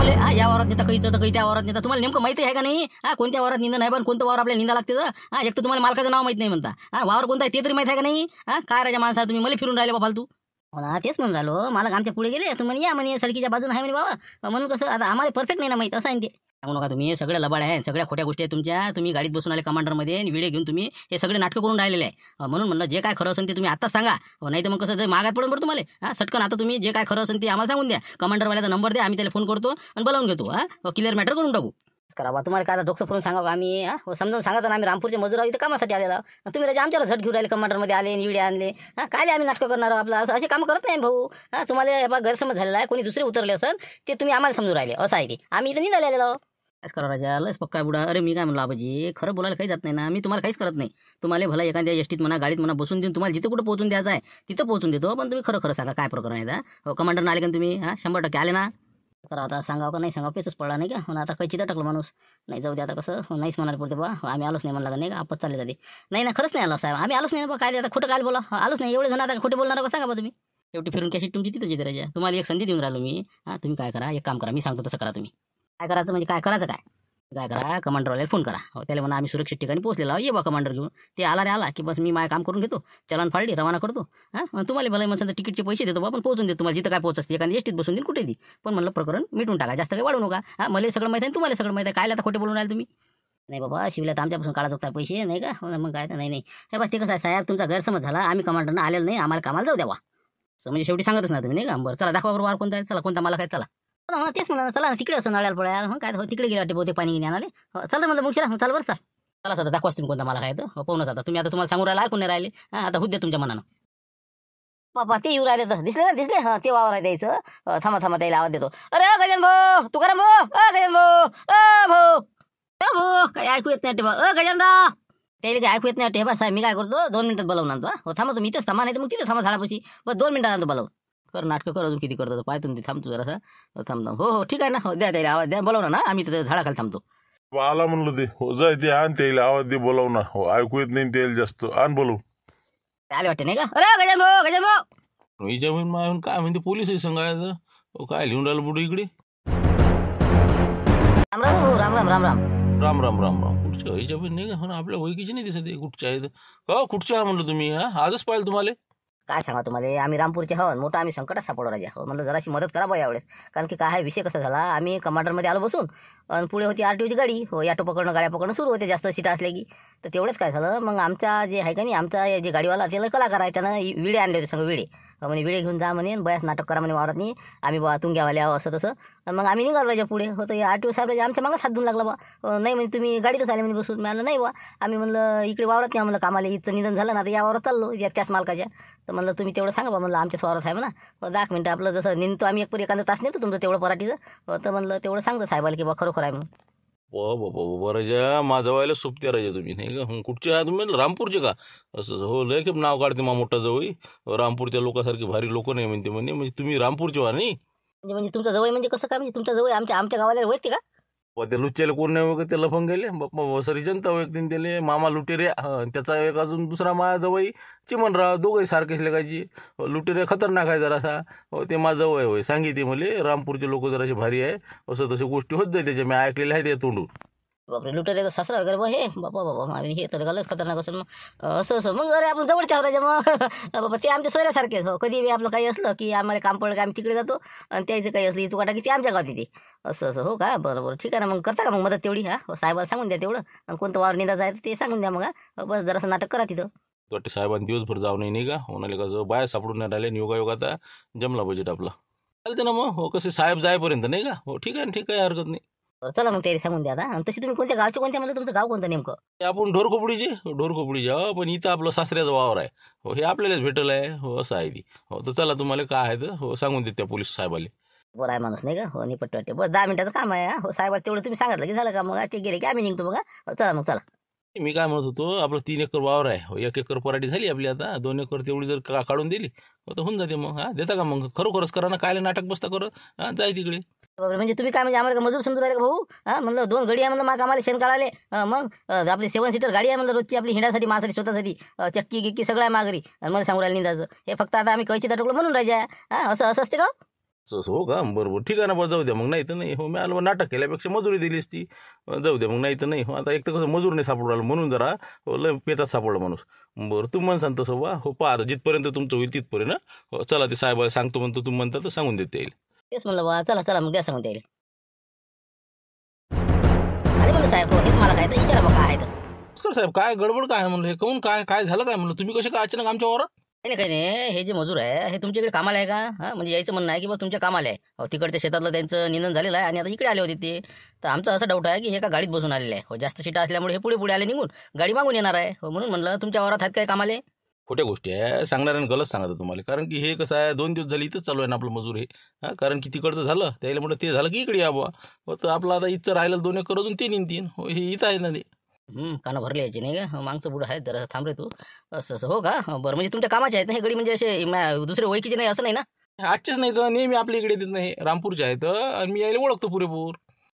तुम्हाला या वावरात नेता काहीच तर काही त्या वावरात नेता तुम्हाला नेमकं माहिती आहे का नाही कोणत्या वावरात निंदा नाही पण कोणतं वावर आपल्याला निंदा लागते एक तर तुम्हाला मालकाचं नाव माहित नाही म्हणता वावर कोणता आहे ते तरी माहिती आहे का नाही काय राजा माणसा तुम्ही मला फिरून राहिले फालतू हो ना तेच म्हणून राहिलो मालक आमच्या पुढे गेले तुम्ही या म्हणे सडकीच्या बाजून आहे म्हणे बाबा म्हणून कसं आता आम्हाला परफेक्ट नाही ना माहित असं आहे ते सांगू नका तुम्ही सगळे लबाड आहे सगळ्या खोट्या गोष्टी आहेत तुमच्या तुम्ही गाडीत बसून आले कमांडरमध्ये आणि व्हिडिओ घेऊन तुम्ही हे सगळे नाटकं करून राहिलेले आहे म्हणून म्हणलं जे काय खरं असेल ते तुम्ही आत्ताच सांगा नाही तर मग कसं जे मागात पडून बरं तुम्हाला सटकन आता तुम्ही जे काय खरं असेल ते आम्हाला सांगून द्या कमांडरवाल्याचा नंबर द्या आम्ही त्याला फोन करतो आणि बोलावून घेतो क्लिअर मॅटर करून टाकू करा तुम्हाला काय डोकं फोडून सांगा आम्ही समजावून सांगा तर आम्ही रामपूरचे मजूर आहोत इथं कामासाठी आलेला तुम्ही राजा आमच्याला झट घेऊन राहिले कमांडरमध्ये आले निवडे आणले काय आम्ही नाटकं करणार आपलं असं असे काम करत नाही भाऊ तुम्हाला गैरसमज झालेला आहे कोणी दुसरे उतरले असेल ते तुम्ही आम्हाला समजून राहिले असं आहे ते आम्ही इथं निघाले आलेलो काहीच करा राजा लस पक्का बुडा अरे मी काय म्हणलो आबाजी खरं बोलायला काही जात नाही ना मी तुम्हाला काहीच करत नाही तुम्हाला भला एखाद्या एसटीत म्हणा गाडीत म्हणा बसून देऊन तुम्हाला जिथे कुठं पोहोचून द्यायचं आहे तिथं पोहोचून देतो पण तुम्ही खरं खरं सांगा काय प्रकरण आहे कमांडर आले का तुम्ही 100% आले ना करा आता सांगावं का नाही सांगावं पेचच पडला नाही का म्हणून आता काही चिता टाकलं माणूस नाही जाऊ दे आता कसं नाहीच म्हणायला पडते बा आम्ही आलोच नाही म्हणला का नाही का आपत चालले जाते नाही ना खरंच नाही आलो साहेब आम्ही आलोच नाही बा काय आता खोटं काय बोला आलोच नाही एवढे जण आता खोटे बोलणार का सांगा बा तुम्ही शेवटी फिरून कॅसेट तुमची तिथंच येते राजा तुम्हाला एक संधी देऊन राहिलो मी तुम्ही काय करा एक काम करा मी सांगतो तसं करा तुम्ही काय करायचं म्हणजे काय करायचं काय करा कमांडरवाल्याला फोन करा त्याला म्हणा आम्ही सुरक्षित ठिकाणी पोहोचलेला ये बा कमांडर घेऊन ते आला रे आला की बस मी माझं काम करून घेतो चलन फाडली रवाना करतो तुम्हाला भले म्हणून तिकीटचे पैसे देतो बा पण पोहोचून देतो तुम्हाला जिथं काय पोहोचते एखादी एसटीत बसून देईल कुठे दी पण म्हणलं प्रकरण मिटून टाका जास्त काही वाढू नका मला सगळं माहिती आहे तुम्हाला सगळं माहिती आहे काय आता खोटे बोलून राहिले तुम्ही नाही बाबा शिवल्या तर आमच्यापासून काढा चुकता पैसे नाही का मग काय तर नाही हे बा ते कसं आहे साहेब तुमचा गैरसमज झाला आम्ही कमांडरनं आलेलं नाही आम्हाला कामाला जाऊ द्यावा असं म्हणजे शेवटी सांगतच ना तुम्ही नाही का बरं चला दाखवा बरोबर कोणता आहे चला कोणता मला काय चला तेच म्हणा चला तिकडे असं नळ्याला पडायला काय तिकडे गेले वाटते बहुतेक पाणी घेऊन आले चला म्हणलं मग चला बरं चला सध्या दाखवाच तुम्ही कोणता मला काय पाहूनच आता तुम्ही आता तुम्हाला सांगून राहिला ऐकून नाही राहिले आता होत द्या तुमच्या मनानं बाबा ते येऊ राहिले तर दिसले ना दिसले ते वावर आहे द्यायचं थांबा त्याला आवाज देतो अरे गजान भाऊ तू करा भाऊ गजान भाऊ भाऊ काय ऐकू येत नाही बा गजानदा त्याला काय ऐकू येत नाही बा साहेब मी काय करतो 2 मिनिटात बोलावून आणतो थांबा तुम्ही इथेच थांबा नाही मग तिथे थांबा झाडापाशी बस 2 मिनिटात आणतो बोलावून कर नाटकं कर अजून किती करतो पाय तुम्ही थांबतो जरासा थांबतो हो ठीक आहे ना हो द्या त्याला आवाज द्या बोलाव ना आम्ही तिथे झाडाखाली थांबतो आला म्हणलं ते हो जाय ते आण त्याला आवाज दे बोलाव ना हो ऐकू येत नाही त्याला जास्त आण बोलव आले वाटते नाही का अरे गजान भाऊ हिच्यामध्ये काय म्हणते पोलीस सांगायचं काय लिहून राहिलं बुडू इकडे राम राम राम राम राम राम राम राम राम कुठच्या हिच्यामध्ये नाही का आपल्या वैकीची नाही दिसत कुठच्या आहेत का कुठच्या म्हणलं तुम्ही आजच पाहिलं तुम्हाला काय सांगा तुम्हाला आम्ही रामपूरचे हो मोठा आम्ही संकटात सापडलो राजा हो म्हणलं जराशी मदत करा बा यावेळेस कारण की काय विषय कसा झाला आम्ही कमांडरमध्ये आलो बसून आणि पुढे होती आरटीओची गाडी हो ऑटो पकडणं गाड्या पकडणं सुरू होते जास्त सीटा असल्या की तर तेवढंच काय झालं मग आमचा जे आहे का नाही आमचा जे गाडीवाला त्याला कलाकार आहे त्यानं विडे आणले होते सगळं विडे म्हणे विडे घेऊन जा म्हणे बऱ्याच नाटक करा म्हणे वावरात नाही आम्ही बा तुंग्यावाले आहो असं तसं मग आम्ही निघालो राजा पुढे होतं आरटीओ साहेब राजा आमच्या मागं हात धुवून लागला बा नाही म्हणजे तुम्ही गाडीतच आले म्हणजे बसून मिळालं नाही बा आम्ही म्हणलं इकडे वावरात नाही म्हणलं कामाला इथं निधन झालं ना तर या वावरात चाललो या त्याच मालकाच्या तर म्हणलं तुम्ही तेवढं सांगा बा म्हणलं आमच्याच वावरात आहे म्हणा 10 मिनिटं आपलं जसं निघतो आम्ही एखादा तास नेतो तुमचं तेवढं पराठीचं तर म्हणलं तेवढं सांगतो साहेबाला की बा खरोखर आहे म्हणून बाबा राजा माझं व्हायला सोबत्या राजा तुम्ही नाही का कुठचे आहे तुम्ही रामपूरचे का असं हो लय खेप नाव काढते मा मोठा जवळ रामपूरच्या लोकांसारखे भारी लोक नाही म्हणते म्हणजे तुम्ही रामपूरचे व्हा नाही म्हणजे तुमच्या जवळ म्हणजे कसं काय म्हणजे तुमच्या जवळ आमच्या गावाला होते का त्या लुच्च्याला कोण नाही वगैरे ते लफंग गेले बाप्पा सरी जनता व्यक्तीने त्याले मामा लुटेरे त्याचा एक अजून दुसरा माझ्या जवळ चिमनराव दोघंही सारखेच लेखायची लुटेरे खतरनाक आहे जरासा ते माझं जवळ होय सांगितले मले रामपूरचे लोक जरासे भारी आहे असं तशा गोष्टी होत जाईल त्याच्या मी ऐकलेल्या आहे ते तोंडून बापरे लुटेरे सासरा वगैरे बा हे बाबा हे तर गलच खतरनाक असेल मग असं मग अरे आपण जवळच्या राजा मग बाबा ते आमच्या सोयऱ्यासारखेच हो कधी बी आपलं काही असलं की आम्हाला काम पडलं की आम्ही तिकडे जातो आणि त्याचं काही असलं चुकाटा की ते आमच्या गावात येते असं हो का बरं ठीक आहे ना मग करता का मग मदत तेवढी साहेबाला सांगून द्या तेवढं आणि कोणतं वावर निंदा जायचं ते सांगून द्या मग बस जरासं नाटक करा तिथं वाटते साहेबांनी दिवसभर जाऊ नाही का होणाले कसं बाहेर सापडून नाही राहिले योगा आता जमला बजेट आपला चालते ना मग हो कसे साहेब जायपर्यंत नाही का हो ठीक आहे हरकत नाही चला मग तयारी सांगून द्या आता आणि तशी तुम्ही कोणत्या गावचे कोणत्या म्हणलं तुमचं गाव कोणतं नेमकं आपण ढोरखोपडीचे हो पण इथं आपलं सासऱ्याचा वावर आहे हो हे आपल्यालाच भेटलं आहे हो असं आहे ती हो तर चला तुम्हाला काय आहे तर हो सांगून देत त्या पोलीस साहेबाले बरं आहे माणूस नाही का हो निपट वाटते बस 10 मिनिटाचं काम आहे हो साहेबाला तेवढं तुम्ही सांगितलं की झालं का मग ते गेले की आम्ही निघतो बघा चला मग चला मी काय म्हणत होतो आपलं 3 एकर वावर आहे हो 1 एकर पराठी झाली आपली आता 2 एकर तेवढी जर काढून दिली तर होऊन जाते मग देता का मग खरोखरच करा ना काय नाटक बसता करत जाय तिकडे म्हणजे तुम्ही काय म्हणजे आम्हाला मजूर समजून राहिले का भाऊ म्हणलं 2 गाडी आहे म्हणलं मग आम्हाला शेण काढाले मग आपली 7 सीटर गाडी आहे म्हणलं रोजची आपली हिंडासाठी माझ्यासाठी स्वतःसाठी चक्की गिक्की सगळं आहे माघारी आणि मला सांगू राहिले निंदाचं हे फक्त आता आम्ही कैची टोकलं म्हणून राजा असं असते का असं हो का, बरोबर ठीक आहे ना, बरं जाऊ द्या मग. नाही तर नाही हो, मी आलो नाटक केल्यापेक्षा मजुरी दिली असती. जाऊ द्या मग. नाही तर नाही हो, आता एक तर कसं मजूर नाही सापडू राहिलं म्हणून जरा लय पेचात सापडला माणूस. बरं तुम्ही म्हणसान तसं बा. हो पहा आता जिथपर्यंत तुमचं होईल तिथपर्यंत हो, चला ते साहेब सांगतो म्हणतो, तुम्ही म्हणता तर सांगून देते येईल. तेच म्हणलं बा, चला चला मग द्या सांगून द्यायला. अरे म्हणलं साहेब, हो हेच मला काय तर विचारा बा काय आहे तर. नमस्कार साहेब, काय गडबड काय आहे म्हणलं, हे कहून काय काय झालं काय म्हणलं, तुम्ही कसे काय अचानक आमच्या वावरात? काही नाही, हे जे मजूर आहे हे तुमच्या इकडे कामाला आहे का? हा म्हणजे यायचं म्हणणं आहे की बा तुमच्या कामाला आहे. हो तिकडच्या शेतातलं त्यांचं निधन झालेलं आहे आणि आता इकडे आले होते ते. तर आमचा असा डाऊट आहे की हे का गाडीत बसून आलेले आहे. हो जास्त सीटा असल्यामुळे हे पुढे पुढे आले निघून, गाडी मागून येणार आहे. हो म्हणून म्हणलं तुमच्या वावरात आहेत काय कामाले? खोट्या गोष्टी आहे, सांगणाऱ्याने गलत सांगतो तुम्हाला. कारण की हे कसं आहे, 2 दिवस झाले इथंच चालू आहे ना आपलं मजूर हे. कारण की तिकडचं झालं त्याला म्हटलं ते झालं की इकडे या बुवा. हो तर आपलं आता इथं राहिलं 2 एकर अजून 3 हो, हे इथं आहे ना ते. कानं भरले यायचे नाही का? मागचं पुढं आहेत जरा थांब रे तू. असं असं हो का? बरं म्हणजे तुमच्या कामाचे आहेत ना हे गडी, म्हणजे असे दुसरे ओळखीचे नाही असं नाही ना? आजचेच नाही तर नेहमी आपल्या इकडे येतात नाही, रामपूरचे आहेत आणि मी यायला ओळखतो पुरेपूर.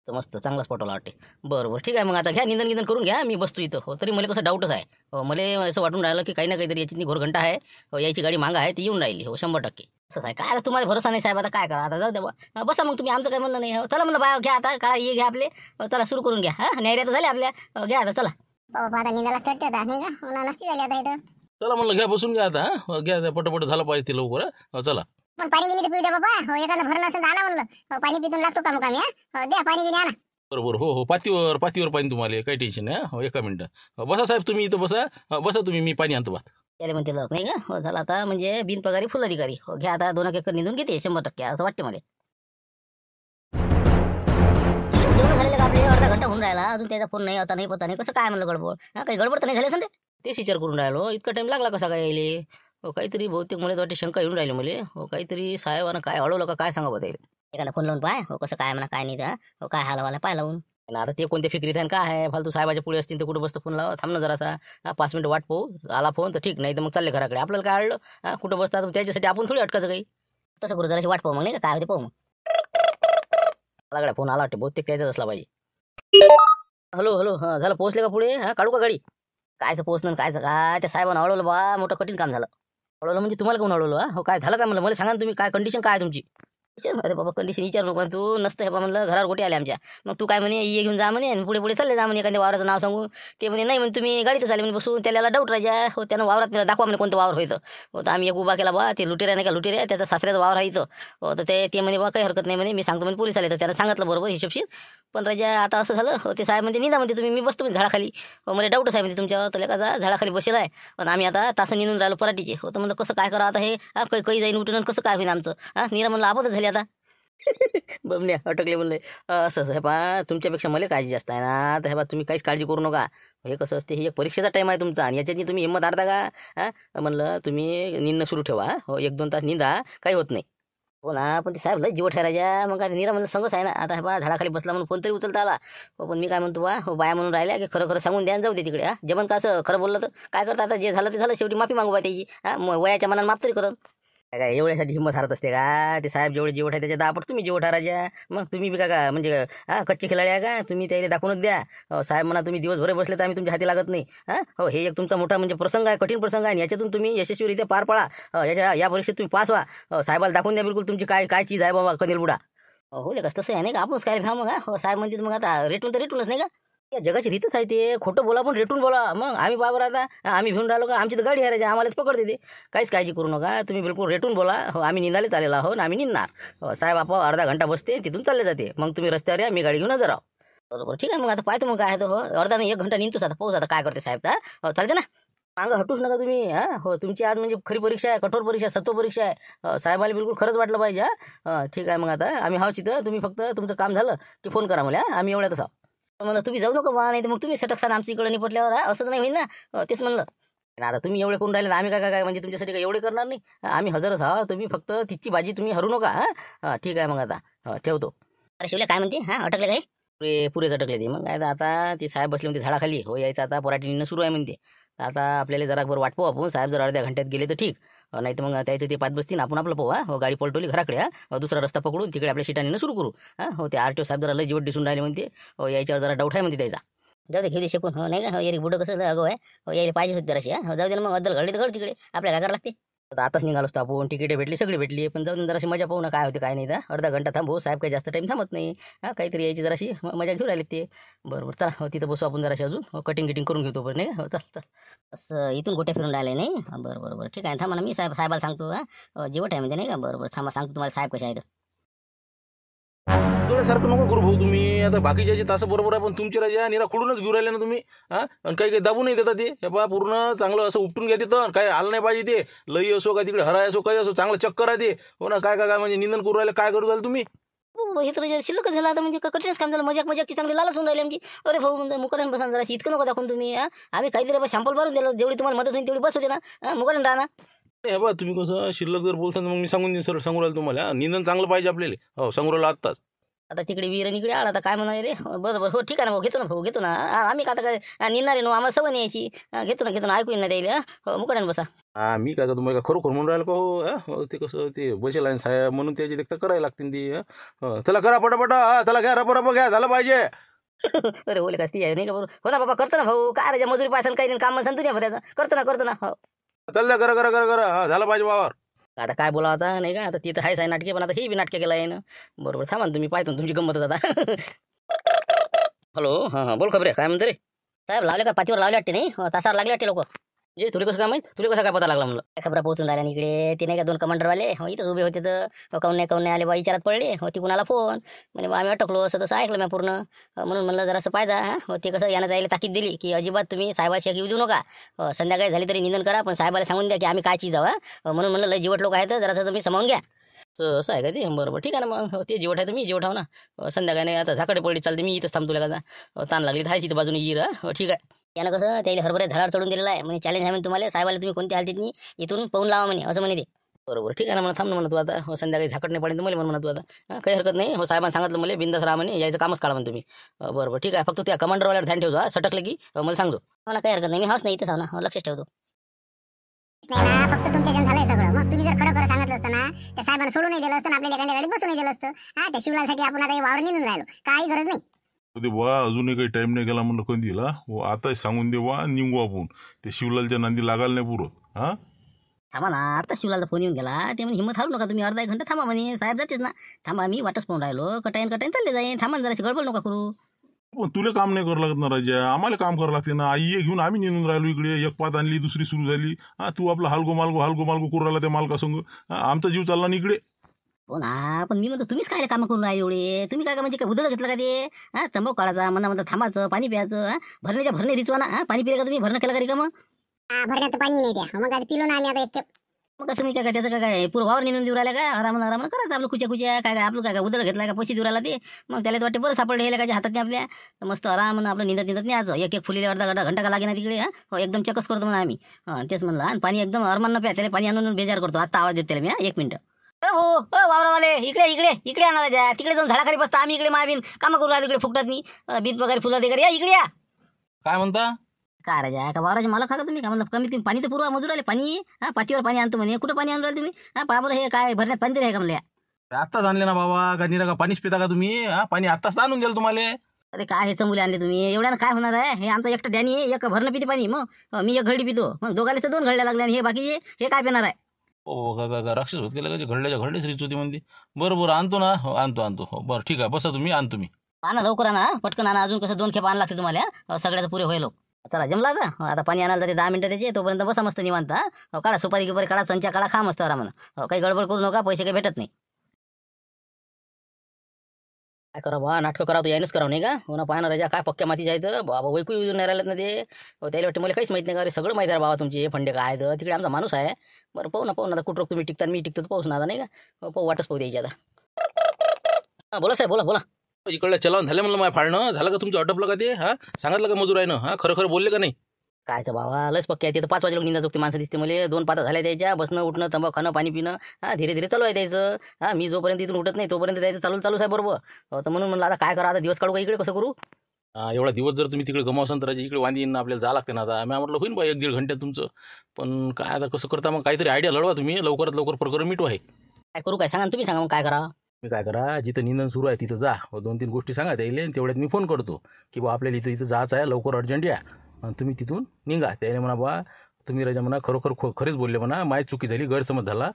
तर मस्त चांगलाच पटवला वाटते. बरं बरं ठीक आहे, मग आता घ्या निंदन करून घ्या, मी बसतो इथं. हो तरी मला कसं डाऊटच आहे. हो मला असं वाटून राहिलं की काही ना काहीतरी याची घोरघंटा आहे. हो याची गाडी मागा आहे ती येऊन राहिली. हो 100%. असं आहे काय, आता तुम्हाला भरोसा नाही साहेब, आता काय करा, आता जाऊ द्या बा. बसा मग तुम्ही, आमचं काय म्हणणं नाही. हो चला म्हणलं बा, घ्या आता काय हे घ्या आपले. चला सुरू करून घ्या. न्यायऱ्या तर झाले आपल्या. घ्या आता चला. आता निघाला कट्टे आता नाही का, मला नसती झाली आता इथं. चला म्हणलं घ्या, बसून घ्या आता. घ्या पटपट झालं पाहिजे ते लवकर. चला. पण पाणी गिनी पिऊ द्या बाबा. हो एखादं भरलं असेल तर आणा म्हणलं. हो, पाणी पितून लागतो का मुकामी. हो द्या पाणी गिनी आणा. बरोबर हो हो, पातीवर पाहिजे तुम्हाला, काही टेन्शन नाही. हो एका मिनिटं बसा साहेब, तुम्ही इथं बसा. बसा तुम्ही, मी पाणी आणतो बात. त्याला म्हणते जाऊ नाही का? हो झालं आता, म्हणजे बिनपगारी फुल अधिकारी. हो घ्या आता 2 एकर निघून घेते 100%, असं वाटते मला. जेवण झालेलं का आपले? अर्धा घंटा होऊन राहिला अजून त्याचा फोन नाही, आता नाही पता नाही कसं काय म्हणलं गडबड. काही गडबड तर नाही झाली असं तेच विचार करून राहिलो. इतका टाइम लागला कसा काय यायले? हो काहीतरी बहुतेक मला वाटते शंका येऊन राहिली मला. हो काहीतरी साहेबानं काय अडवलं का काय सांगा बताईल. एखादा फोन लावून पाय. हो कसं काय म्हणा काय नाही तर. हो काय हालवाला पाय लावून. आता ते कोणत्या फिक्रीत आहे काय आहे, फालतू साहेबाच्या पुढे असतील तर कुठं बसतं फोन लावा. थांब ना जरासा. 5 मिनिटं वाट पाहू. आला फोन तर ठीक, नाही तर मग चालले घराकडे. आपल्याला काय अडलं? कुठं बसतात त्याच्यासाठी आपण थोडी अटकायचं काही. तसं करू, जराशी वाट पाहू मग नाही का काय होते पाहू मग. फोन आला वाटते, बहुतेक त्याचाच असला पाहिजे. हॅलो हॅलो, हां झालं पोहोचले का पुढे? काढू का गाडी? कायचं पोहोचणं कायचं काय, त्या साहेबांना अडवलं बा, मोठं कठीण काम झालं. अडवलं म्हणजे तुम्हाला कोण अडवलं? हो काय झालं काय म्हणलं, मला सांगा ना तुम्ही, काय कंडिशन काय आहे तुमची? अरे बाबा कंडिशन विचार नको तू, नसतं हे बा म्हणलं घरावर गोटे आले आमच्या. मग तू काय म्हणे ये घेऊन जा म्हणे आणि पुढे पुढे चालले जा म्हणे एखाद्या वावराचं नाव सांगू. ते म्हणे नाही म्हणे तुम्ही गाडीतच आले म्हणे बसून. त्याला डाऊट राजा. हो त्यानं वावरात दाखवा म्हणे कोणतं वावर व्हायचं. हो तर आम्ही एक उभा केला बा, ते लुटेऱ्या नाही का लुटेऱ्या, त्याचा सासऱ्याचा वावर राहायचं. हो तर ते म्हणे बा काही हरकत नाही म्हणे, मी सांगतो म्हणे पोलीस आले तर. त्यानं सांगितलं बरोबर हिशोबशीर. पण राजा आता असं झालं. हो ते साहेब म्हणजे निघा म्हणते तुम्ही, मी बसतो म्हणजे झाडाखाली. हो मला डाऊटच आहे म्हणजे तुमच्यावर, तर का झाडाखाली बसेल आहे. पण आम्ही आता तासं निघून राहिलो पराठीचे. हो तर म्हणलं कसं काय करा आता हे, काही जाईन उठून कसं काय होईल आमचं. निरा म्हणलं आपतच झाली आता. बमण्या अटकले म्हणले. असं असं हे पा, तुमच्यापेक्षा मला काळजी जास्त आहे ना. तर हे बा तुम्ही काहीच काळजी करू नका. हे कसं असते, हे एक परीक्षेचा टाईम आहे तुमचा आणि याच्यातनी तुम्ही हिंमत हारता का? म्हणलं तुम्ही निंदणं सुरू ठेवा. हो 1-2 तास निंदा, काही होत नाही. हो ना, पण ते साहेब लय जीव ठेरायच्या. मग काय निरा म्हणलं संगच आहे ना. आता हे बा झाडाखाली बसला म्हणून फोन तरी उचलता आला. हो पण मी काय म्हणतो बा, हो बाया म्हणून राहिल्या की खरं खरं सांगून द्या जाऊ दे तिकडे. जेवण का असं खरं बोललं तर काय करता, आता जे झालं ते झालं, शेवटी माफी मागू बा त्याची. वयाच्या मनानं माफ तरी करत काय, एवढ्यासाठी हिंमत हारत असते का? ते साहेब जेवढे जीवट आहे त्याच्या 10 तुम्ही जीवट हारायच्या. मग तुम्ही बी का म्हणजे कच्चे खिलाडी आहे का? तुम्ही त्याला दाखवूनच द्या. साहेब म्हणा तुम्ही दिवसभर बसले तर आम्ही तुमच्या हाती लागत नाही. हो हे एक तुमचा मोठा म्हणजे प्रसंग आहे, कठीण प्रसंग आहे. याच्यातून तुम्ही यशस्वीरित्या पार पडा. या परीक्षेत तुम्ही पास व्हा. साहेबाला दाखवून द्या बिलकुल तुमची काय चीज आहे बाबा, कनेल बुडा. हो ले कसं आहे नाही का, आपणच काय भ्या मग. हो साहेब म्हणते मग आता रेटून तर रेटूनच नाही का. या जगाची रीतच आहे ते, खोटं बोला पण रेटून बोला. मग आम्ही बाबर आता आम्ही भिवून राहिलो का, आमची तर गाडी हरायची, आम्हालाच पकडते ते. काहीच काळजी करू नका तुम्ही, बिलकुल रेटून बोला. हो आम्ही निंदाले चालेला आहो ना, आम्ही निघणार. हो साहेब आपण अर्धा घंटा बसते तिथून चालले जाते. मग तुम्ही रस्त्यावर या, मी गाडी घेऊन हजर आहो. बरोबर ठीक आहे, मग आता पाहतो मग काय आहे. हो अर्धा नाही 1 घंटा निघतोच आता, पाहूच आता काय करते साहेब. हो चालते ना, मागं हटूच नका तुम्ही. हो तुमची आज म्हणजे खरी परीक्षा आहे, कठोर परीक्षा, सत्व परीक्षा आहे. साहेबाला बिलकुल खरंच वाटलं पाहिजे. ठीक आहे मग आता आम्ही हाव चिथं, तुम्ही फक्त तुमचं काम झालं की फोन करा मला. आम्ही एवढ्यातच आहो. म्हणलं तुम्ही जाऊ नका बा, नाही तर मग तुम्ही सटकसान आमच्या इकडे निपटल्यावर. असं तर नाही होईल ना. तेच म्हणलं आता तुम्ही एवढे करून राहिले ना, आम्ही काय म्हणजे तुमच्यासाठी काय एवढे करणार नाही. आम्ही हजरच हा, तुम्ही फक्त तिची भाजी तुम्ही हरू नका. ठीक आहे मग आता ठेवतो. अरे शिवल्या काय म्हणते, अटकले काय? पुरेच अटकले ते. मग काय आता ती साहेब बसले म्हणते झाडाखाली. हो यायचं आता पराठी निघणं सुरू आहे म्हणते. आता आपल्याला जरा बरं वाटपो आपण, साहेब जर अर्ध्या घंट्यात गेले तर ठीक. नाही तर मग त्याचं ते 5 बसतील, आपण आपलं पोहा. हो गाडी पलटवली घराकडे. दुसरा रस्ता पकडून तिकडे आपल्या शिटाने सुरू करू. हो ते आरटीओ साहेब जरा लय जीवट दिसून राहिले म्हणते. हो याच्यावर जरा डाऊट आहे म्हणते त्याचा. जाऊ दे घेऊ दे शिकून. हो नाही का, हो यारी बुडं कसं अगो आहे. हो यायला पाहिजे होते जराशी. हो जाऊ दे मग, अद्दल घडली तर घड तिकडे, आपल्या काय करावं लागते. आता आताच निघालो असतो आपण, तिकीट भेटली सगळी भेटली, पण जाऊन जराशी मजा पाहू ना काय होते काय नाही. अर्धा घंटा थांबू, साहेब काही जास्त टाईम थांबत नाही. काहीतरी यायची जराशी मजा घेऊन राहिली ते. बरोबर चला, तिथं बसू आपण जराशी अजून, कटिंग गिटिंग करून घेतो पण नाही. चल चल. असं इथून गोट्या फिरून राहिले नाही. बरोबर ठीक आहे, थांबा ना, मी साहेबाला सांगतो. जेवट आहे म्हणजे नाही का. बरोबर थांबा, सांगतो तुम्हाला साहेब कसे आहेत. सारखं नको करू भाऊ तुम्ही. आता बाकीच्या तास बरोबर आहे, पण तुमची राजा निरा खुडूनच घेऊन राहिले ना तुम्ही. आणि काही दाबू नाही देतात ते. हे पहा पूर्ण चांगलं असं उपटून घ्या तिथं. काय आलं नाही पाहिजे ते. लई असो का तिकडे हराय असो काही असो, चांगलं चक्कर आहे ते. हो ना, काय काय काय म्हणजे निंदन करू राहिले, काय करू राहिले तुम्ही. हे तर शिल्लक झालं आता, म्हणजे कठीणच काम झालं. मजाक चांगली लालच होऊन राहिली आमची. अरे भाऊ मुकरण बसा जरा, इतकं नको दाखवून तुम्ही. आम्ही काहीतरी सॅम्पल भरून दिलं, जेवढी तुम्हाला मदत होईल तेवढी बस होते ना. मुकरण राहणार. हे बा तुम्ही कसं शिल्लक जर बोलता मग मी सांगून देईन, सर सांगू राहिलो तुम्हाला. निंदन चांगलं पाहिजे आपल्याला. हो सांगू राहिलो आत्ताच. आता तिकडे वीर आणि इकडे आला, आता काय म्हणा रे. बरोबर हो ठीक आहे ना भाऊ, घेतो ना भाऊ, घेतो ना. आम्ही का आता काय निघणार आहे ना, आम्हाला सवय नाही यायची. घेतो ना ऐकू ना द्यायला. हो मुकरण बसा. मी काय का तुम्हाला खरोखर म्हणून राहिलो का हो. ते कसं ते बसेल आहे साहेब म्हणून त्याची देखता करायला लागतील ती. चला करा पटापट. चला घ्या रप घ्या, झालं पाहिजे. अरे बोले का ती आहे नाही का. बरोबर हो ना बाबा, करतो ना भाऊ. काय राजा मजुरी पाहिजे काही नाही, काम म्हणसान तुझ्या भरायचं. करतो ना हो. चल करा झालं पाहिजे वावर. आता काय बोला आता नाही का. आता तिथं हायच आहे नाटके, पण आता ही बी नाटके केलं आहे ना. बरोबर थांबा ना तुम्ही, पाहतो तुमची गंमत आता. हॅलो हां बोल खबरे, काय म्हणते रे. साहेब लावले का, पातीवर लावले वाटते नाही. तासावर लागले वाटते लोक. जे तुला कसं काय माहीत, तुला कसं काय पता लागला म्हणलं. काय खबरा पोहोचून राहिल्या इकडे. ते नाही का 2 कमांडरवाले इथंच उभे होते. तर काऊन नाही आले बा, विचारात पडले. ती कुणाला फोन म्हणजे आम्ही अटकलो असं तसं ऐकलं मी पूर्ण. म्हणून म्हणलं जरासं पाहिजे. ते कसं यानं जायला ताकीद दिली की अजिबात तुम्ही साहेबाशी येऊ देऊ नका. संध्याकाळी झाली तरी निंदन करा, पण साहेबाला सांगून द्या की आम्ही काय चीज आहोत. म्हणून म्हणलं लय जीवट लोक आहेत, जरासं तुम्ही समावून घ्या. असं आहे का ते. बरोबर ठीक आहे ना मग. ते जेवट आहे तर मी जेवट आहो ना. संध्याकाळी नाही आता झाकडे पडली चालते, मी इथंच थांबतो का. ताण लागली तर इथं बाजूने येईल. ठीक आहे. यानं कसं त्याला हरभरे झाडावर चढून दिलेलं आहे. म्हणजे चॅलेंज आहे म्हणजे तुम्हाला, साहेबाला तुम्ही कोणत्या हालतीत नाही इथून पाहून लावा म्हणे, असं म्हणे ते. बरोबर ठीक आहे ना, मला थांब ना म्हणतो आता. संध्याकाळी झाकट नाही पडेल मला म्हणतो आता. काही हरकत नाही. साहेबांनी सांगितलं मला बिंदास राहा म्हणे, यायचं कामच काढा म्हणे तुम्ही. बरोबर ठीक आहे. फक्त त्या कमांडरवाल्यावर ध्यान ठेवतो. सटकलं की मला सांगतो. मला काही हरकत नाही, मी हाच नाही इथं ना, लक्षच ठेवतो. नाही ना, फक्त तुमच्या जण झालंय सगळं. मग तुम्ही जर खरं सांगितलं असतं ना, त्या साहेबांना सोडून नाही दिलं असतं, आपल्याला एखाद्या गाडीत बसून नाही दिलं असतं. त्या शिवलासाठी आपण आता वावर निघून राहिलो, काही गरज नाही. ते बा अजूनही काही टाइम नाही गेला म्हणलं कधी दिला. आता सांगून दे बा, निघू आपण. ते शिवलालच्या नांदी लागायला नाही पुरत. थांबा ना, आता शिवलालचा फोन येऊन गेला. ते म्हणे हिंमत हारू नका तुम्ही, अर्धा 1 घंटा थांबा म्हणे, साहेब जातेच ना. थांबा, मी वाटच पाहून राहिलो. कटाईन चालले जाईन. थांबा जराशी गडबड नका करू. पण तुला काम नाही करावं लागत ना राजा, आम्हाला काम करावं लागते ना. आई घेऊन आम्ही निघून राहिलो इकडे. एक पात आणली, दुसरी सुरू झाली. तू आपला हलगो मालगो करू राहिला त्या मालकासंग. आमचा जीव चालला ना इकडे. हो ना, पण मी म्हणतो तुम्हीच काय काम करून राहिले एवढे. तुम्ही काय म्हणजे काय उधळ घेतलं का ते. तंबाखू काढायचा म्हणता थांबायचं, पाणी प्यायचं. भरण्याच्या भरणे रिचवा ना. पाणी पिलं का तुम्ही, भरणं केलं का रिकामं. भरण्यात पाणी नाही द्या. मग आता पिलो ना आम्ही आता 1 मग तुम्ही काय त्याचं काय पूर्ण वावर निघून देऊ राहिला का. आराम करायचं आपलं कुच्या काय आपलं काय उधळ घेतला का, पैसे देऊ राहिला ते. मग त्याला वाटते बरं सापडले हे काय हातात नाही आपल्या. तर मस्त आराम आपलं निंदत न्यायचं. एक फुलीला अर्धा घंटा का लागे ना तिकडे. एकदम चकस करतो म्हणा आम्ही. तेच म्हणलं. आणि पाणी एकदम अरमान न प्या, त्याला पाणी आणून बेजार करतो. आता आवाज देतो त्याला मी. 1 मिनिट. हो वावरावाले इकडे आणा द्या. तिकडे जाऊन झाडाखाली बसता, आम्ही इकडे मायबीन कामं करू राहिलो. इकडे फुकटात मी बीत वगैरे फुलं वगैरे. या इकडे या. काय म्हणता. काय राजा का वावराचे मला खा तुम्ही का म्हणलं. कमीत कमी पाणी तर पुरवा मजूर आले. पाणी पातीवर पाणी आणतो म्हणे. कुठं पाणी आणून राहिले तुम्ही. पहा बरं हे काय भरण्यात पाणी तरी आहे का म्हणलं. आत्ताच आणले ना बाबा. का निरा का पाणीच पिता का तुम्ही. पाणी आत्ताच आणून द्याल तुम्हाला. अरे काय हे चंबुले आणले तुम्ही. एवढ्यानं काय होणार आहे. हे आमचा एकटा डॅनी एक भरणं पिते पाणी. मग मी 1 घडी पितो. मग दोघाले तर 2 घड्या लागल्या. आणि हे बाकीचे हे काय पिणार आहे. हो का राक्षस होते का घडल्याच रीच होती म्हणते. बरं आणतो ना. आणतो. हो बरं ठीक आहे, बसा तुम्ही. आणतो मी. आणा लवकर आणा, पटकन आणा. अजून कसं 2 खेप आणा लागते तुम्हाला. सगळ्याचं पुरे होईल. चला जमला आता पाणी आणायला तरी 10 मिनिटं त्याचे. तोपर्यंत बसा मस्त निवांत. काढा सुपारी गिपारी काढा, संचा काढा, खा मस्त आरामानं. काही गडबड करू नका, पैसे काही भेटत नाही. काय करा बा, नाटकं करावं तर यायनच करावं नाही का. हो ना, पाहा ना राजा काय पक्क्या माती जायचं बाबा. वैकू येऊन नाही राहिलं ना ते. त्याला वाटतं मला काहीच माहित नाही का. अरे सगळं माहिती आहे बाबा तुमचे फंडे काय तर. तिकडे आमचा माणूस आहे. बरं पाहू ना आता कुठं तुम्ही टिकता मी टिकतो पाहूच ना आता नाही का. पाहू वाटच पाहू द्यायची आता. बोला साहेब बोला. इकडल्या चलावून झालं म्हणलं माझ्या फाळणं. झालं का तुमचं अटपलं का ते. सांगितलं का मजूर आहे ना. खरं बोलले का नाही. कायचं बाबा लस पक्की आहे. ते तर 5 वाजेला निंदा चुकते माणसं दिसते मला. 2 पाता झाल्या द्यायच्या. बसणं उठणं, तंबाखू खाणं, पाणी पिणं. धीरे चालू आहे द्यायचं. मी जोपर्यंत इथून उठत नाही तोपर्यंत द्यायचं चालू आहे बरोबर. तर म्हणून म्हणलं आता काय करा. आता दिवस काढू का इकडे, कसं करू. एवढा दिवस जर तुम्ही तिकडे गमावसान तर इकडे वांदी येईन आपल्याला जावं लागते ना. आता मी म्हटलं होईन बा 1-1.5 घंट्यात तुमचं. पण काय आता कसं करता मग. काहीतरी आयडिया लढवा तुम्ही. लवकरात लवकर प्रकरण मिटू आहे. काय करू काय सांगा तुम्ही, सांगा मग काय करा. मी काय करा, जिथं निंदन सुरू आहे तिथं जा. 2-3 गोष्टी सांगा त्याला. तेवढ्यात मी फोन करतो की बा आपल्याला इथं जायचं आहे, लवकर अर्जंट या. आणि तुम्ही तिथून निघा. त्याला म्हणा बा तुम्ही राजा म्हणा खरोखर खरेच बोलले म्हणा, माझी चुकी झाली, गैरसमज झाला.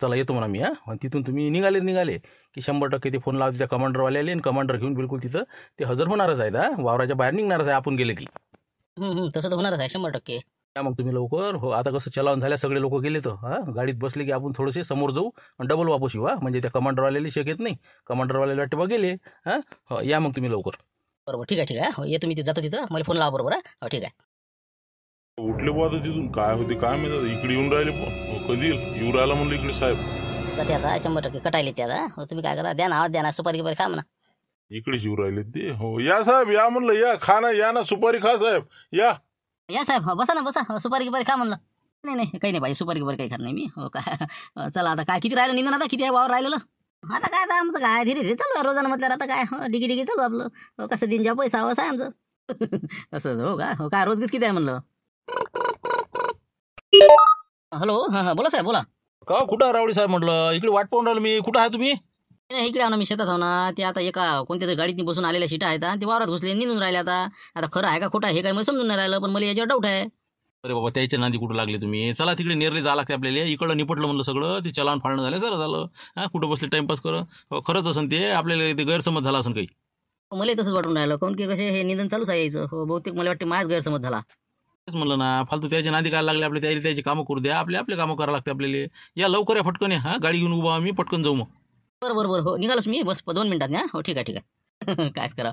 चला येतो म्हणा मी. आणि तिथून तुम्ही निघाले की 100% ते फोन लावते त्या कमांडरवाल्याला, आणि कमांडर घेऊन बिलकुल तिथं ते हजर होणारच आहेत. वावराच्या बाहेर निघणारच आहे आपण गेले की. तसं तर होणारच आहे 100%. या मग तुम्ही लवकर. हो, आता कसं चलावून झाल्या, सगळे लोक गेले तर गाडीत बसले की आपण थोडेसे समोर जाऊ आणि डबल वापस येऊ. म्हणजे त्या कमांडरवाल्याला शेक येत नाही, कमांडरवाल्याला वाटते बा गेले. या मग तुम्ही लवकर. बरोबर, ठीक आहे. हो, येतो मी जातो तिथं, मला फोन लावा बरोबर. हो ठीक आहे. उठले बुवा आता तिथून, काय होते काय माहिती. इकडे येऊन राहिले पण कधी येऊ राहिला म्हणलं इकडे साहेब. जाते आता 100% कटायले ते आता. हो, तुम्ही काय करा, द्या ना आवाज, द्या ना, सुपारी गिपारी खा म्हणा. इकडेच येऊ राहिले ते. हो या साहेब, या म्हणलं, या खा ना, या ना, सुपारी खा साहेब, या. या साहेब, हो, बसा ना बसा. हो, सुपारी गिपारी खा म्हणलं. नाही काही नाही पाहिजे, सुपारी गिपारी काही खात नाही मी. हो काय, चला आता काय किती राहिलं निंदन, आता किती आहे वावर राहिलेलं. आता काय आता आमचं काय धीरे धीरे चालू आहे रोजानं म्हटल्यावर. आता काय डिगी चालू आपलं. हो, कसं दिन जेव्हा पैसा हवाच आहे आमचं. असंच हो का. हो काय रोजगीच किती आहे म्हणलं. हॅलो, हां बोला साहेब, बोला. का कुठं रावडी साहेब म्हटलं, इकडे वाट पाहून राहिलो मी. कुठं आहे तुम्ही? नाही, इकडे आहो ना, मी शेतात आहो ना. ते आता एका कोणत्या तरी गाडीतनी बसून आलेल्या शिटा आहेत, ते वावरात घुसले, निघून राहिले. आता खरं आहे का खोटं आहे हे काय मला समजून नाही राहिलं, पण मला याच्यावर डाऊट आहे. अरे बाबा, त्याच्या नांदी कुठं लागले तुम्ही. चला तिकडे नेरले जा लागते आपल्याला. इकडं निपटलं म्हणलं सगळं, ते चलान फाळणं झालं, जरा झालं. कुठं बसले टाइमपास कर. खरंच असन ते, आपल्याला ते गैरसमज झाला असेल काही. मला तसंच वाटून राहिलं, काऊन की कसे हे निधन चालूच आहे यायचं. हो, बहुतेक मला वाटतं माझ गैरसमज झाला. तेच म्हणलं ना, फालतू त्याच्या नांदी काय लागले आपले. त्याची कामं करू द्या, आपले कामं करावं लागते आपल्याला. या लवकर या फटकन, गाडी घेऊन उभा आम्ही, पटकन जाऊ मग. बरोबर हो, निघालोच मी, बस 2 मिनिटात ना. हो ठीक आहे. कायच करा,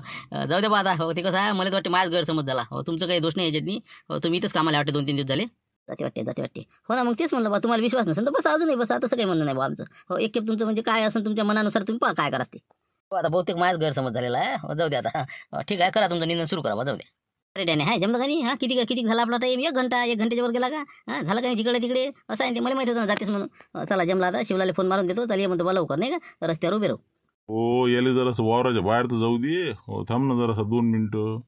जाऊ द्या बा आता. हो, ते कसं आहे, मला तर वाटते माझ गैरसमज झाला. हो, तुमचं काही दोष नाही याच्यात नाही. हो, तुम्ही इथंच कामाला वाटते 2-3 दिवस झाले. जाते. हो ना, मग तेच म्हणलं बा, तुम्हाला विश्वास नसेल तर बस अजूनही बस. तसं काही म्हणणं नाही बा आमचं. हो, एक खेप तुमचं म्हणजे काय असेल तुमच्या मनानुसार तुम्ही पहा काय करा ते. हो, आता बहुतेक माझ गैरसमज झालेला आहे. हो, जाऊ द्या आता. ठीक आहे, करा तुमचं निंदन सुरू करा बा, जाऊ द्या. अरे डॅने, हाय जमलं का नाही. किती झाला आपला टाईम. 1 घंट्याच्या वर गेला का. झालं का नाही तिकडे असं आहे ते. मला माहिती होतं जातेस म्हणून. चला जमला आता. शिवलाला फोन मारून देतो, चला ये म्हणतो बा लवकर, नाही का, रस्त्यावर उभे राहू. हो, याले जरासं वावराच्या बाहेर तर जाऊ दे. हो, थांब ना जरासं 2 मिनिटं.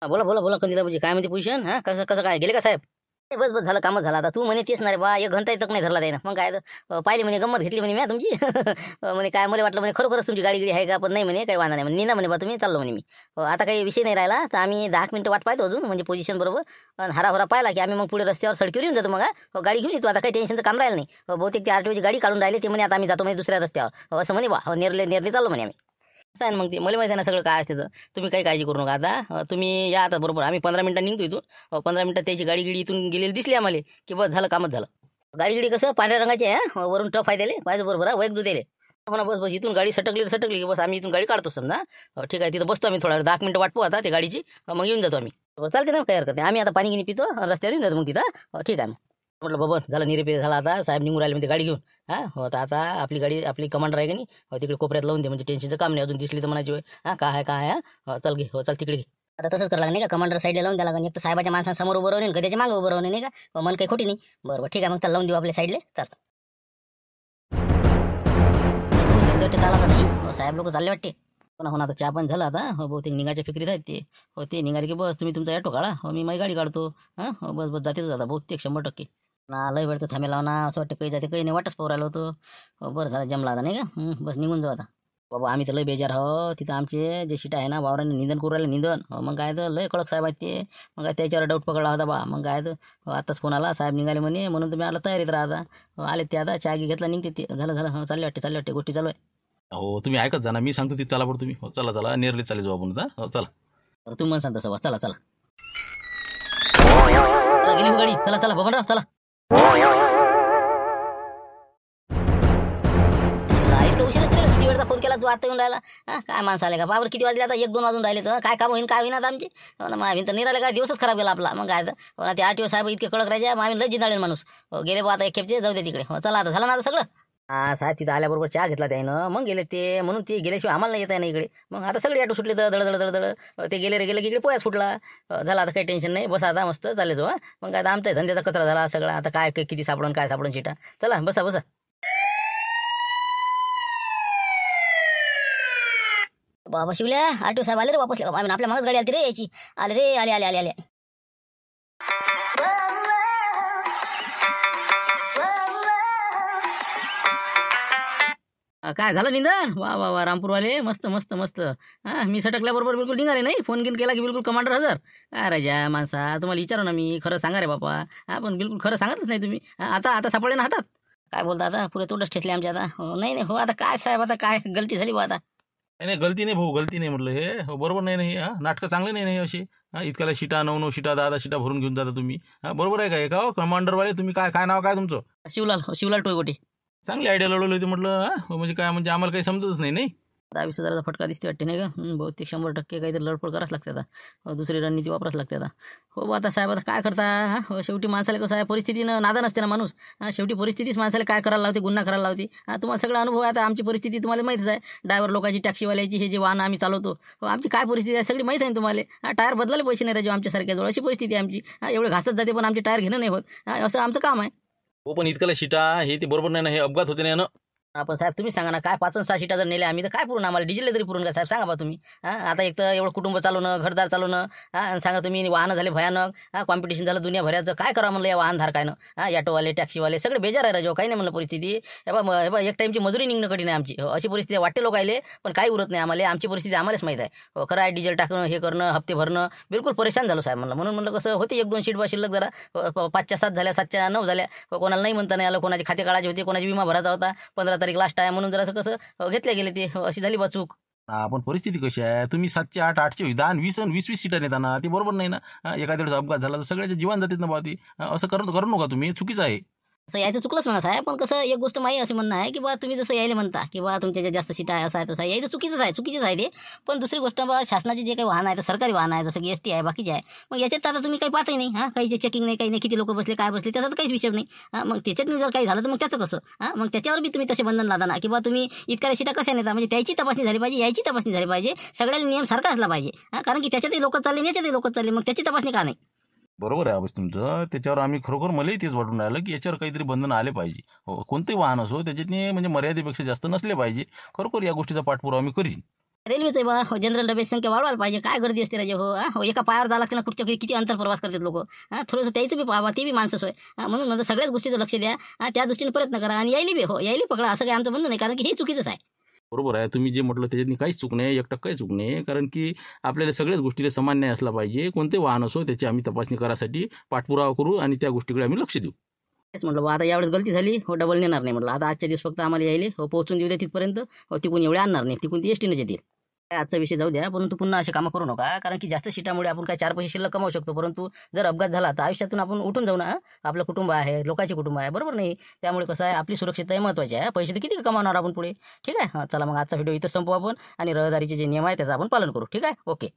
बोला कंदिला म्हणजे काय म्हणते पोझिशन. कसं काय गेले का साहेब. बस झालं, कामच झालं. आता तू म्हणे तेच ना रे बा, 1 घंटा तक नाही धरला त्यानं. मग काय पाहिली म्हणे, गंमत घेतली म्हणे मी तुमची. म्हणे काय, मला वाटलं म्हणे खरोखरच तुमची गाडी आहे का, पण नाही म्हणे, काही वांधा नाही म्हणे, निंदा म्हणे बा तुम्ही, चाललो म्हणे मी. आता काही विषय नाही राहिला तर आम्ही 10 मिनिटं वाट पाहतो अजून, म्हणजे पोझिशन बरोबर. आणि हराभरा पाहिला की आम्ही मग पुढे रस्त्यावर सडकीवर येऊन जातो. मग गाडी घेऊन येतो. आता काही टेन्शनचं काम राहिलं नाही. बहुतेक ते आरटीओची गाडी काढून राहिले ते म्हणे, आता आम्ही जातो म्हणे दुसऱ्या रस्त्यावर. असं म्हणे बा, नेरले चाललो म्हणे आम्ही. असं आहे मग ते, मला माहिती आहे ना सगळं काय असते. तर तुम्ही काही काळजी करू नका. आता तुम्ही या आता बरोबर. आम्ही 15 मिनिटांनी निघतो इथून. 15 मिनिटात त्याची गाडी इथून गेलेली दिसली आम्हाला की बस झालं, कामच झालं. गाडी कसं पांढऱ्या रंगाची आहे, वरून टफ आहे त्याले, पाहिजे बरोबर वैक जुतेले. म्हणा बस इथून गाडी सटकली की बस आम्ही इथून गाडी काढतो समजा. ठीक आहे, तिथं बसतो आम्ही थोडा 10 मिनिटं वाट पाहू आता त्या गाडीची. मग येऊन जातो आम्ही. चालते ना, काही हरकत नाही. आम्ही आता पाणी गिनी पितो, रस्त्यावर येऊन जातो मग तिथं. ठीक आहे मग. म्हटलं बाबा झालं, निरपेर झाला. आता साहेब निघून राहिले म्हणजे गाडी घेऊन. हो, आता आपली गाडी, आपली कमांडर आहे की नाही, तिकडे कोपऱ्यात लावून दे, म्हणजे टेन्शनचं काम नाही. अजून दिसली तर म्हणायची काय आहे. हो, चल घे. हो, चल तिकडे घे. आता तसंच करायला नाही का, कमांडर साईडला लावून द्यायला लागेल. एक तर साहेबाच्या माणसांसमोर उभं राहून, त्याच्या मागे उभं राहून, नाही का, मन काही खोटी नाही. बरोबर, ठीक आहे मग, चल लावून देऊ आपल्या साईडले. चल आला तर नाही. साहेब लोक चालले वाटते. हो ना, आता चहा पण झाला आता. हो, बहुतेक निघायच्या फिक्रीत आहेत ते. हो, ते निघाले की बस तुम्ही तुमचा ॲटो काढा. हो, मी माझी गाडी काढतो. हो, बस जातेच आता बहुतेक 100%. ना लय वेळचं थांबेला ना, असं वाटतं काही जाते, काही नाही, वाटच पाहू राहिलो होतो. हो, बरं झालं जमला आता, नाही का. बस निघून जाऊ आता. बाबा आम्ही तर लय बेजार हो. तिथं आमचे जे शिटा आहे ना, वावराने निंदन करू राहिले निंदन. हो, मग काय तर लय कडक साहेब आहेत ते. मग काय त्याच्यावर डाऊट पकडला होता बा. मग काय तर आताच फोन आला, साहेब निघाले म्हणे, म्हणून तुम्ही आला तयारीत राहता. आले ते आता, चहा घेतला, निघते ते. झालं. हो, चालले वाटते गोष्टी चालू आहे. हो, तुम्ही ऐकत जा ना, मी सांगतो तिथे चला पडतो तुम्ही. हो, चला नेरले चालेल जाऊ आपण आता. हो, चला. तुम्ही मला सांगता सवा, चला गेली गाडी. चला बबनराव, चला. उशीरच किती वेळचा फोन केला तू, आता येऊन राहिला. काय माणसं आले का बाबर, किती वाजले आता, 1-2 वाजून राहिले. तर काय काम होईन काय होईन आता आमचे. मावीन तर नाही राहिले काय, दिवसच खराब गेला आपला. मग काय तर ते आरटीओ साहेब इतके कडक राहायचे, मावीन लय जिंदाळेल माणूस. गेले बा आता एक खेपचे, जाऊ दे तिकडे. हो, चला आता झालं ना आता सगळं. साहेब तिथं आल्याबरोबर चहा घेतला त्यानं, मग गेले ते. म्हणून ते गेल्याशिवाय आम्हाला नाही येत आहे ना इकडे. मग आता सगळे ऑटो सुटले, दळ ते गेले की इकडे पोयाच फुटला. झाला आता काही टेन्शन नाही, बस आता मस्त चालले जो. मग काय आमचा धंद्याचा कचरा झाला सगळा. आता काय किती सापडून काय सापडून शिटा. चला बसा. बाबा शिवल्या, आरटीओ साहेब आले रे वापस. आपल्या मागच गाडी आली रे याची. आले. काय झालं निंदन? वा वा वा रामपूरवाले, मस्त मस्त मस्त. मी सटकल्याबरोबर बिलकुल निघाले नाही, फोन गिन केला की बिलकुल कमांडर हजर. काय राजा माणसा, तुम्हाला विचारू ना मी, खरं सांगा रे बापा. पण बिलकुल खरं सांगतच नाही तुम्ही. आता आता सापडले ना हातात. काय बोलता आता, पुरे तोंडच ठेचले आमच्या आता. हो नाही नाही, हो आता काय साहेब, आता काय गलती झाली बा आता. नाही गलती नाही भाऊ, गलती नाही म्हटलं हे. बरोबर नाही हे. नाटकं चांगले नाही अशी. इतक्याला शिटा 9 शिटा 10 शिटा भरून घेऊन जाता तुम्ही. बरोबर आहे का हे? का कमांडरवाले तुम्ही? काय नाव काय तुमचं? शिवलाल टोयगोटे. चांगली आयडिया लढवली होती म्हटलं. म्हणजे काय, म्हणजे आम्हाला काही समजतच नाही. 10-20 हजाराचा फटका दिसते वाटते नाही का? बहुतेक 100% काहीतरी लढपड करावंच लागते आता. दुसरी रणनीती वापरावच लागते आता. हो बा आता साहेब, आता काय करता? शेवटी माणसाला कसं आहे, परिस्थितीनं नादा नसते ना माणूस. शेवटी परिस्थितीच माणसाला काय करायला लावते, गुन्हा करायला लावते. तुम्हाला सगळा अनुभव आहे आता. आमची परिस्थिती तुम्हाला माहितीच आहे. ड्रायव्हर लोकांची, टॅक्सीवाल्याची, हे जे वाहन आम्ही चालवतो, आमची काय परिस्थिती आहे सगळी माहीत आहे तुम्हाला. टायर बदलायला पैसे नाही राजू आमच्यासारख्याजवळ, अशी परिस्थिती आहे आमची. एवढे घासत जाते पण आमचे टायर घेणं नाही होत. असं आमचं काम आहे. हो पण इतक्याला शिटा हे ते बरोबर नाही ना, हे अपघात होते नाही ना. आपण साहेब तुम्ही सांगा ना, काय 5-6 सीटा जर नेले आम्ही तर काय पुरून आम्हाला? डिझेल तरी पुरून का साहेब, सांगा बा तुम्ही. आता एक तर एवढं कुटुंब चालवणं, घरदार चालवणं, आणि सांगा तुम्ही वाहनं झाले भयानक. कॉम्पिटिशन झालं दुनिया भराचं. काय करा म्हणलं या वाहनधारकानं? ॲटोवाले, टॅक्सीवाले सगळे बेजार आहे राजो. काही नाही म्हणलं परिस्थिती. हे बा एक टाईमची मजुरी निघणं कठीण आहे आमची. अशी परिस्थिती वाटते लोक आले, पण काही उरत नाही आम्हाला. आमची परिस्थिती आम्हालाच माहीत आहे. खरं आहे, डिझेल टाकणं, हे करणं, हप्ते भरणं, बिलकुल परेशान झालो साहेब म्हणलं. म्हणून म्हणलं कसं होती 1-2 सीट बा शिल्लक, जरा 5च्या 7 झाल्या, 7च्या 9 झाल्या. कोणाला नाही म्हणता नाही आलं, कोणाचे खाते काढायचे होते, कोणाची विमा भरायचा होता, 15 तारीख लास्ट आहे म्हणून जरा कसं घेतले गेले ते. अशी झाली बा चूक. पण परिस्थिती कशी आहे? तुम्ही 7चे 8, 8चे 10, 20 सीटा नेता ना, ते बरोबर नाही ना. एखाद्या वेळेस अपघात झाला तर सगळ्याचे जीवन जातात ना बा. ती असं करू नका तुम्ही, चुकीचं आहे. असं यायचं चुकलंच म्हणत आहे. पण कसं एक गोष्ट माही असं म्हणणं आहे की बा तुम्ही जसं यायला म्हणता की बा तुमच्या ज्या जास्त सीटा आहे, असं आहे तसं आहे, यायचं चुकीचंच आहे ते. पण दुसरी गोष्ट बा, शासनाचे जे काही वाहन आहे, सरकारी वाहन आहे, जसं की ST आहे, बाकीचे आहे, मग याच्यात आता तुम्ही काही पाहताही नाही. काही चेकिंग नाही, काही नाही, किती लोक बसले, काय बसले, त्याचा तर काहीच विषय नाही. मग त्याच्यात जर काही झालं तर मग त्याचं कसं? मग त्याच्यावर बी तुम्ही तसे बंधन लादा ना की बा तुम्ही इतक्या सीटा कशा नेता? म्हणजे त्याची तपासणी झाली पाहिजे, याची तपासणी झाली पाहिजे, सगळ्याला नियम सारखा असला पाहिजे. कारण की त्याच्यातही लोक चालले, याच्यातही लोक चालले, मग त्याची तपासणी का नाही? बरोबर आहे आवाज तुमचं. त्याच्यावर आम्ही खरोखर मलाही तेच वाटून राहिलं की याच्यावर काहीतरी बंधन आले पाहिजे. हो, कोणतेही वाहन असो त्याच्यातनी म्हणजे मर्यादेपेक्षा जास्त नसले पाहिजे. खरोखर या गोष्टीचा पाठपुरावा मी करीन. रेल्वेचं बा जनरल डब्याची संख्या वाढवायला पाहिजे. काय गर्दी असते राजे. हो एका पायावर जावं लागते ना, कुठच्या किती अंतर प्रवास करतात लोक. थोडंसं त्याचं बी पाहावा, ते बी माणसं सोय. म्हणून म्हणजे सगळ्याच गोष्टीचं लक्ष द्या. त्या दृष्टीने प्रयत्न करा आणि यायली पकडा. असं काही आमचं बंधन नाही, कारण की हे चुकीचंच आहे. बरोबर आहे, तुम्ही जे म्हटलं त्याच्यातनी काहीच चूक नाही, 1% चूक नाही. कारण की आपल्याला सगळ्याच गोष्टीला समान न्याय असला पाहिजे. कोणते वाहन असो त्याची आम्ही तपासणी करासाठी पाठपुरावा करू आणि त्या गोष्टीकडे आम्ही लक्ष देऊ. तेच म्हटलं बा, आता यावेळेस गलती झाली, डबल नेणार नाही म्हटलं. आता आजच्या दिवस फक्त आम्हाला यायले पोहोचून देऊ द्या तिथपर्यंत. तिकून एवढे आणणार नाही, तिकून ती STनेच येतील. आजचा विषय जाऊ द्या, परंतु पुन्हा असे कामं करू नका. कारण की जास्त सीटामुळे आपण काय 4 पैसे शिल्लक कमावू शकतो, परंतु जर अपघात झाला तर आयुष्यातून आपण उठून जाऊ ना. आपलं कुटुंब आहे, लोकांचे कुटुंब आहे, बरोबर नाही? त्यामुळे कसं आहे, आपली सुरक्षितता महत्त्वाची आहे. पैसे तर किती कमावणार आपण पुढे. ठीक आहे. चला मग आजचा व्हिडिओ इथं संपू आपण आणि रहदारीचे जे नियम आहे त्याचं आपण पालन करू. ठीक आहे. ओके.